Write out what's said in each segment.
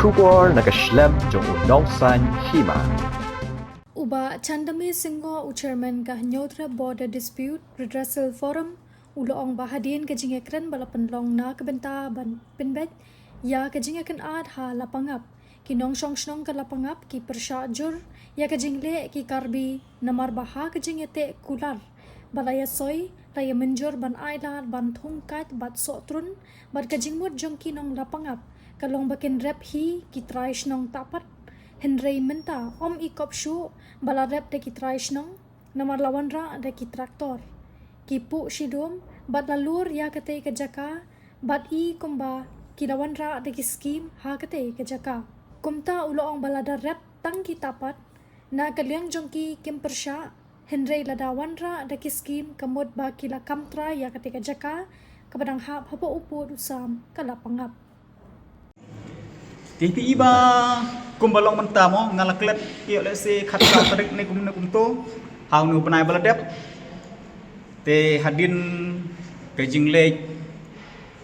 Shubor nakaslem jong unongsan hima. Uba Chandami Singho Chairman ka Nyodra Border Dispute Redressal Forum uloong bahadin kajingekren balapanlong na kabenta ban pinbet ya kajingekan ad ha lapangap kinong song kalapangap ki persyajur ya kajingle ki karbi namar baha kajingete kular balaya soy laya menjur ban ailar ban thungkat bat sotrun bat kajingmut jong kinong lapangap kalong bakin rep hi ki traish nong tapat Henry menta om ikop shu bala rep de ki traish nong namar lawan ra de ki traktor kipu shidum bat lalur ya kate ke jaka bat i kumba kilawan ra de ki scheme ha kate ke jaka kumta uloong balada rep tang ki tapat na kalyang jongki kim persya Henry ladawan ra de ki scheme kamod ba kila kamtra ya kate ke jaka kabadang hap hapo upo usam kalapangap Tipi iba kumbalong mentamo ngalaklet iyo lese khatta tarik ne kumto hau nu panai baladep te hadin kajing lek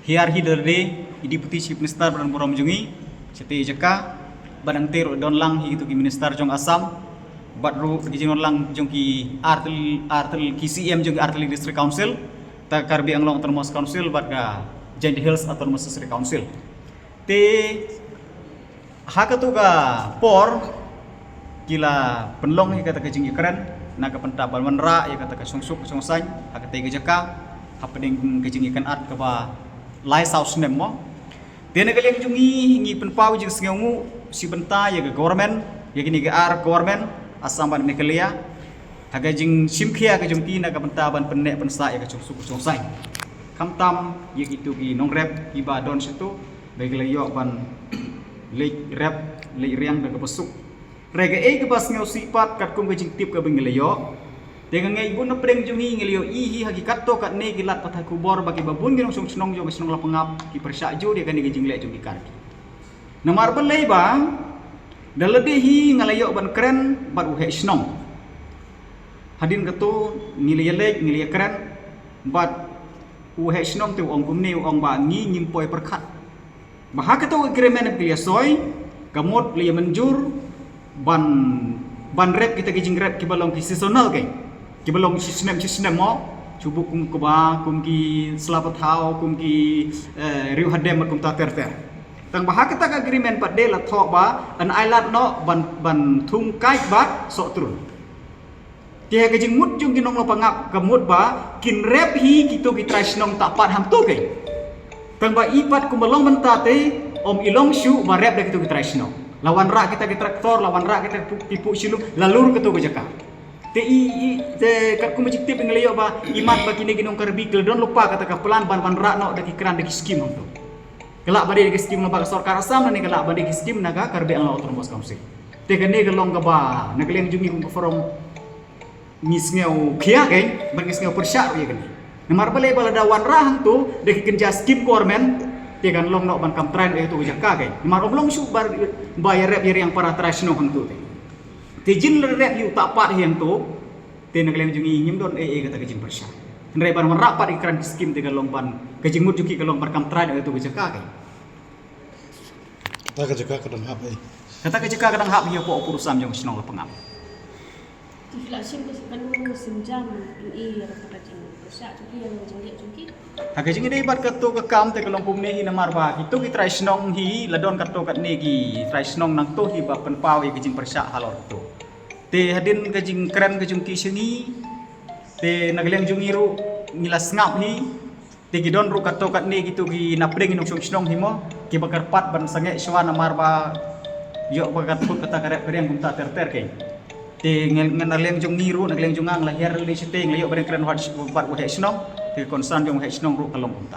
hiar hiderde deputy chief minister dan borom jungi sete jaka badang tero don lang hi itu ki minister jong asam badru kajing lang jong ki artel KCM jong artel district council ta karbi anglong autonomous council badga Giant Hills autonomous district council te hakatuga por kila penlong hi kata kajing ikran na kapenta balmanra ya kata kasungsuk songsang hakate gejaka happening kajing ikan art kaba lai saus nemmo tene kaleng jungi ngi penpau jing sengu si benta ya government ya gini ga ar government asam ban mekalia haga jing simkhia ka jungki na kapenta ban pennek pensa ya kasungsuk songsang kamtam ya itu ki nongrep iba don situ beglayo ban lek rap lek riang da kapasuk rega e ka bas ngau sipat kat kum kajing tip ka bengelayo dengan ngai bun preng jungi ngeliyo ihi hakikat to kat ne gilat patah kubor bagi babun ginong song snong jo snong lapangap ki persaju dia kan gajing lek jungi karki namar belai bang dalade hi ngalayo ban keren bat uhe snong hadin kato ngiliya lek ngiliya keren bat uhe snong tu ong kumne ong ba ngi nyimpoi perkhat Bahaka to agreement pilih soy kamot liya menjur ban rep kita kijing rep kibalong ki seasonal kay kibalong sistem mo cubuk kum kuba kum ki selapat hau kum ki riu hadem kum ta ter tang bahaka ta agreement pat de la thok ba an island no ban thung kai bat sok trun dia kijing mut jung kinong lo pangap kamot ba kin rep hi kito ki trash nong tapat ham to kay tang ba ipat kumbalong mentate om ilong shu marep dak itu tradisional lawan rak kita ke traktor lawan rak kita pipu silu lalur ke tu jaka te kat kum tip ngeliyo ba imat ba kini ginong karbi don lupa kata ka pelan ban rak no dak ikran dak skim tu kelak bade dak skim no ba sarkar asam ni kelak bade dak skim naga karbi ang autonomous council te kene gelong ka ba nagleng jungi kum forum ngisngeu khia kai ban ngisngeu persyak ya kan Namar balai balada wan rahang tu dek kenja skip government dia kan long nok ban kam train itu jaka kai namar oblong su bar bayar rep yang para trashno hang tu te jin rep yu tak pat hiang tu te nak lem jungi nyim don kata kejin persya nrai ban rapat ikran skim te kan long ban kejing mut juki kan long bar kam train itu jaka kai kata kejaka kadang hap kata kejaka kadang hap hiang po urusan jong snong lapangap Tiflasim kasi penuh senjam ini pada jeng persak cuki yang jengget cuki. Haga jingi dei bat kato ka kam te kalong pum ne hi namar ba itu ki trai snong hi ladon kato kat ne gi trai snong nang to hi ba pen pau ye kijing persak halor to. Te hadin kijing keren kijing ki sengi te nagleng jungi ru ngilas ngap hi te gidon ru kato kat ne gitu gi napreng inong snong hi mo ki bakar pat ban sange shwa namar ba yo bakat put kata karep kereng gumta ter ke. Te ngaleng jong niru nagleng jong ang lahir le siteng layo bareng keren wat bat wa snong te konsan jong snong ru kalong kunta